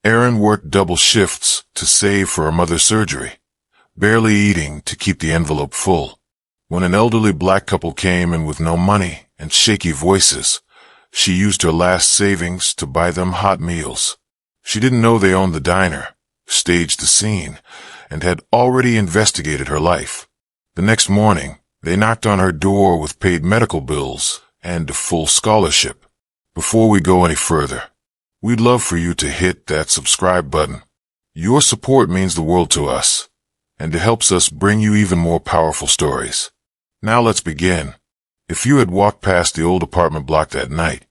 Erin worked double shifts to save for her mother's surgery, barely eating to keep the envelope full. When an elderly black couple came in with no money and shaky voices, she used her last savings to buy them hot meals. She didn't know they owned the diner, staged the scene, and had already investigated her life. The next morning, they knocked on her door with paid medical bills and a full scholarship. Before we go any further, we'd love for you to hit that subscribe button. Your support means the world to us, and it helps us bring you even more powerful stories. Now let's begin. If you had walked past the old apartment block that night,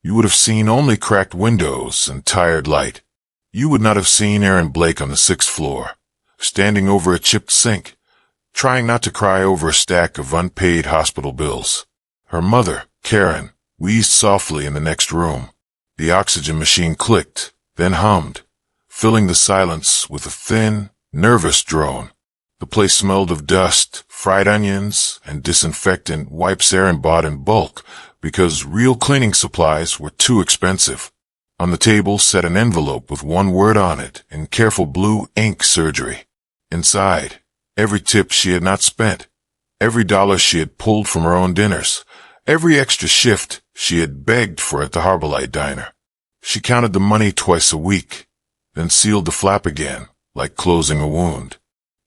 you would have seen only cracked windows and tired light. You would not have seen Erin Blake on the 6th floor, standing over a chipped sink, trying not to cry over a stack of unpaid hospital bills. Her mother, Karen, wheezed softly in the next room. The oxygen machine clicked, then hummed, filling the silence with a thin, nervous drone. The place smelled of dust, fried onions, and disinfectant wipes Erin bought in bulk because real cleaning supplies were too expensive. On the table sat an envelope with one word on it in careful blue ink surgery. Inside, every tip she had not spent, every dollar she had pulled from her own dinners, every extra shift she had begged for at the Harborlight diner. She counted the money twice a week, then sealed the flap again, like closing a wound.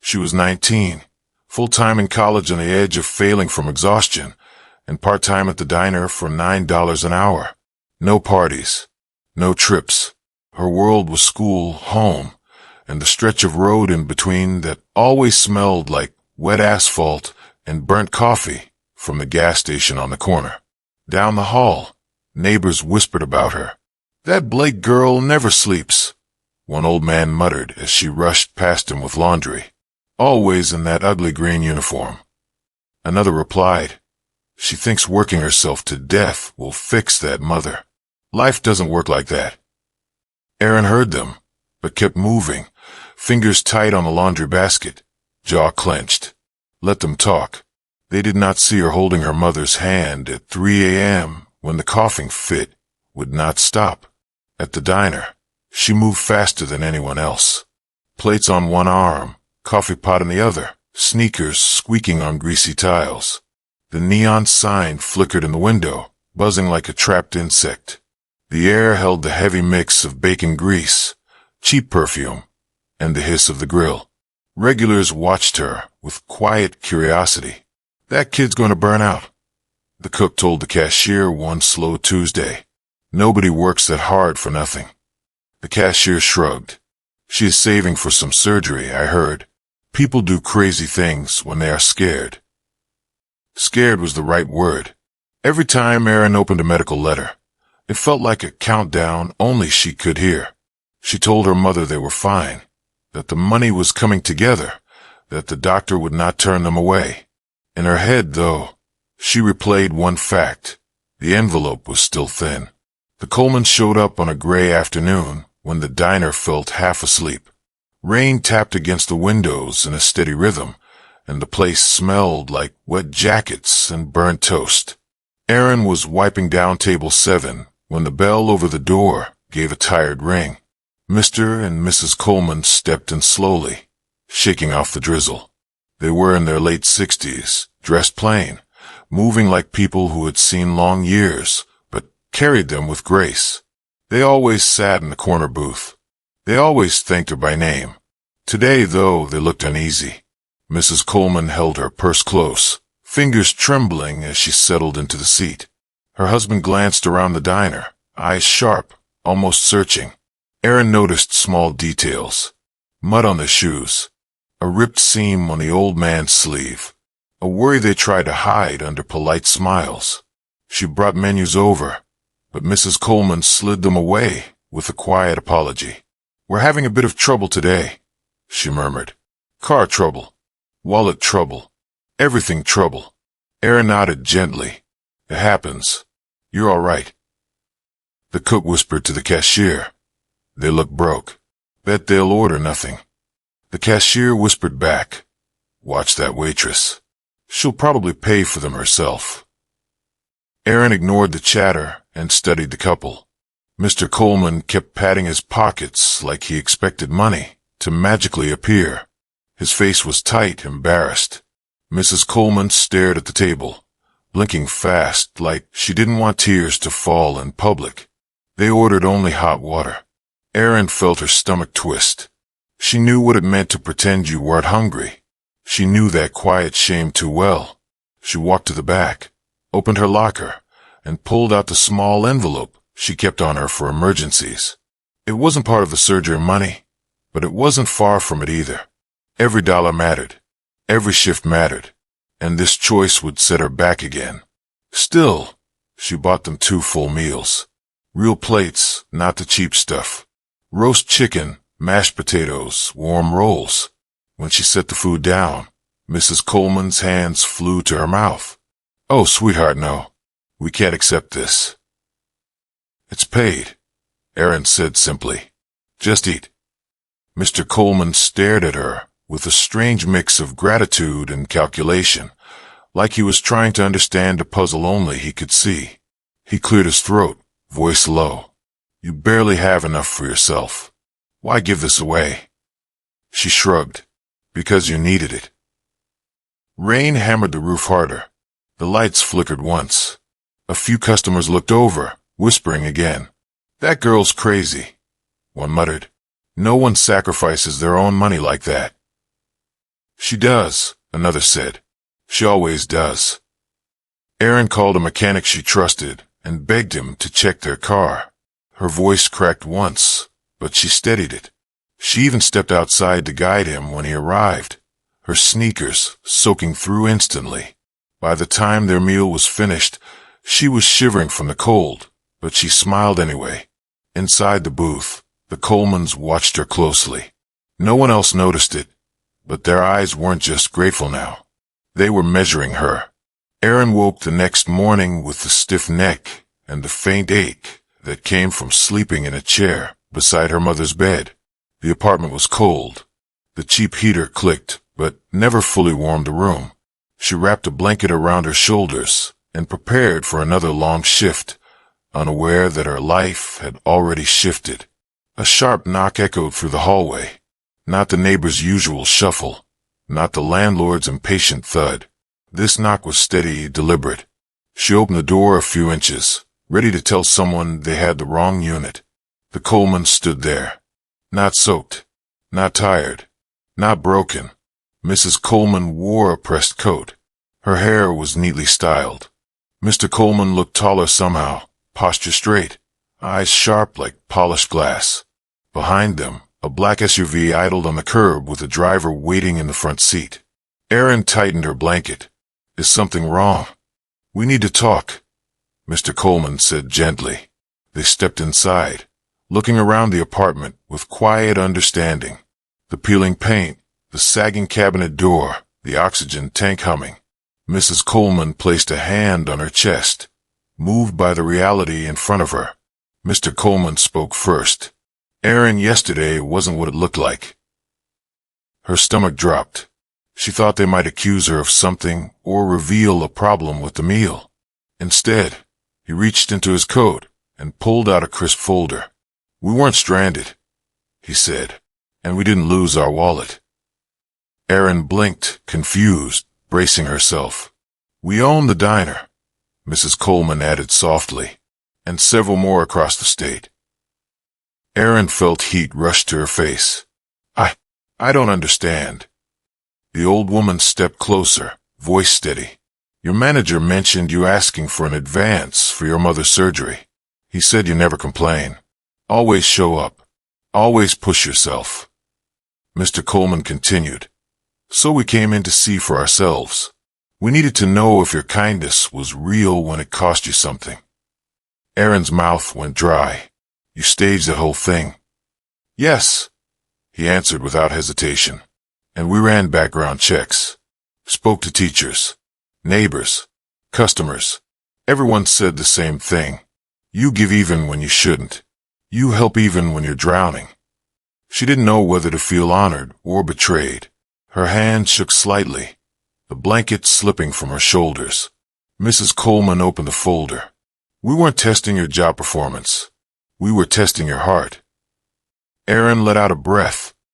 She was 19, full-time in college on the edge of failing from exhaustion, and part-time at the diner for $9 an hour. No parties, no trips. Her world was school, home, and the stretch of road in between that always smelled like wet asphalt and burnt coffee from the gas station on the corner. Down the hall, neighbors whispered about her. "That Blake girl never sleeps," one old man muttered as she rushed past him with laundry. "Always in that ugly green uniform." Another replied, "She thinks working herself to death will fix that mother. Life doesn't work like that." Erin heard them, but kept moving, fingers tight on the laundry basket, jaw clenched. Let them talk. They did not see her holding her mother's hand at 3 a.m. when the coughing fit would not stop. At the diner, she moved faster than anyone else. Plates on one arm, coffee pot in the other, sneakers squeaking on greasy tiles. The neon sign flickered in the window, buzzing like a trapped insect. The air held the heavy mix of bacon grease, cheap perfume, and the hiss of the grill. Regulars watched her with quiet curiosity. "That kid's going to burn out," the cook told the cashier one slow Tuesday. "Nobody works that hard for nothing." The cashier shrugged. "She is saving for some surgery, I heard. People do crazy things when they are scared." Scared was the right word. Every time Erin opened a medical letter, it felt like a countdown only she could hear. She told her mother they were fine, that the money was coming together, that the doctor would not turn them away. In her head, though, she replayed one fact. The envelope was still thin. The Colemans showed up on a gray afternoon when the diner felt half asleep. Rain tapped against the windows in a steady rhythm, and the place smelled like wet jackets and burnt toast. Erin was wiping down table 7 when the bell over the door gave a tired ring. Mr. and Mrs. Coleman stepped in slowly, shaking off the drizzle. They were in their late 60s, dressed plain, moving like people who had seen long years, but carried them with grace. They always sat in the corner booth. They always thanked her by name. Today, though, they looked uneasy. Mrs. Coleman held her purse close, fingers trembling as she settled into the seat. Her husband glanced around the diner, eyes sharp, almost searching. Erin noticed small details. Mud on the shoes, a ripped seam on the old man's sleeve, a worry they tried to hide under polite smiles. She brought menus over, but Mrs. Coleman slid them away with a quiet apology. "We're having a bit of trouble today," she murmured. "Car trouble. Wallet trouble. Everything trouble." Erin nodded gently. "It happens. You're all right." The cook whispered to the cashier. "They look broke. Bet they'll order nothing." The cashier whispered back. "Watch that waitress. She'll probably pay for them herself." Erin ignored the chatter and studied the couple. Mr. Coleman kept patting his pockets like he expected money to magically appear. His face was tight, embarrassed. Mrs. Coleman stared at the table, blinking fast like she didn't want tears to fall in public. They ordered only hot water. Erin felt her stomach twist. She knew what it meant to pretend you weren't hungry. She knew that quiet shame too well. She walked to the back, opened her locker, and pulled out the small envelope she kept on her for emergencies. It wasn't part of the surgery money, but it wasn't far from it either. Every dollar mattered. Every shift mattered. And this choice would set her back again. Still, she bought them 2 full meals. Real plates, not the cheap stuff. Roast chicken, mashed potatoes, warm rolls. When she set the food down, Mrs. Coleman's hands flew to her mouth. "Oh, sweetheart, no. We can't accept this." "It's paid," Erin said simply. "Just eat." Mr. Coleman stared at her with a strange mix of gratitude and calculation, like he was trying to understand a puzzle only he could see. He cleared his throat, voice low. "You barely have enough for yourself. Why give this away?" She shrugged. "Because you needed it." Rain hammered the roof harder. The lights flickered once. A few customers looked over, whispering again. "That girl's crazy," one muttered. "No one sacrifices their own money like that." "She does," another said. "She always does." Erin called a mechanic she trusted and begged him to check their car. Her voice cracked once, but she steadied it. She even stepped outside to guide him when he arrived, her sneakers soaking through instantly. By the time their meal was finished, she was shivering from the cold, but she smiled anyway. Inside the booth, the Colemans watched her closely. No one else noticed it, but their eyes weren't just grateful now. They were measuring her. Erin woke the next morning with the stiff neck and the faint ache that came from sleeping in a chair beside her mother's bed. The apartment was cold. The cheap heater clicked, but never fully warmed the room. She wrapped a blanket around her shoulders and prepared for another long shift, unaware that her life had already shifted. A sharp knock echoed through the hallway. Not the neighbor's usual shuffle, not the landlord's impatient thud. This knock was steady, deliberate. She opened the door a few inches, ready to tell someone they had the wrong unit. The Colemans stood there. Not soaked, not tired, not broken. Mrs. Coleman wore a pressed coat. Her hair was neatly styled. Mr. Coleman looked taller somehow, posture straight, eyes sharp like polished glass. Behind them, a black SUV idled on the curb with a driver waiting in the front seat. Erin tightened her blanket. "Is something wrong?" "We need to talk," Mr. Coleman said gently. They stepped inside, looking around the apartment with quiet understanding. The peeling paint, the sagging cabinet door, the oxygen tank humming. Mrs. Coleman placed a hand on her chest, moved by the reality in front of her. Mr. Coleman spoke first. "Erin, yesterday wasn't what it looked like." Her stomach dropped. She thought they might accuse her of something or reveal a problem with the meal. Instead, he reached into his coat and pulled out a crisp folder. "We weren't stranded," he said, "and we didn't lose our wallet." Erin blinked, confused, bracing herself. "We own the diner," Mrs. Coleman added softly, "and several more across the state." Erin felt heat rush to her face. I don't understand." The old woman stepped closer, voice steady. "Your manager mentioned you asking for an advance for your mother's surgery. He said you never complain. Always show up. Always push yourself." Mr. Coleman continued. "So we came in to see for ourselves. We needed to know if your kindness was real when it cost you something." Erin's mouth went dry. "You staged that whole thing." "Yes," he answered without hesitation. "And we ran background checks. Spoke to teachers, neighbors, customers. Everyone said the same thing. You give even when you shouldn't. You help even when you're drowning." She didn't know whether to feel honored or betrayed. Her hand shook slightly, the blanket slipping from her shoulders. Mrs. Coleman opened the folder. "We weren't testing your job performance. We were testing your heart. Aaron let out a breath,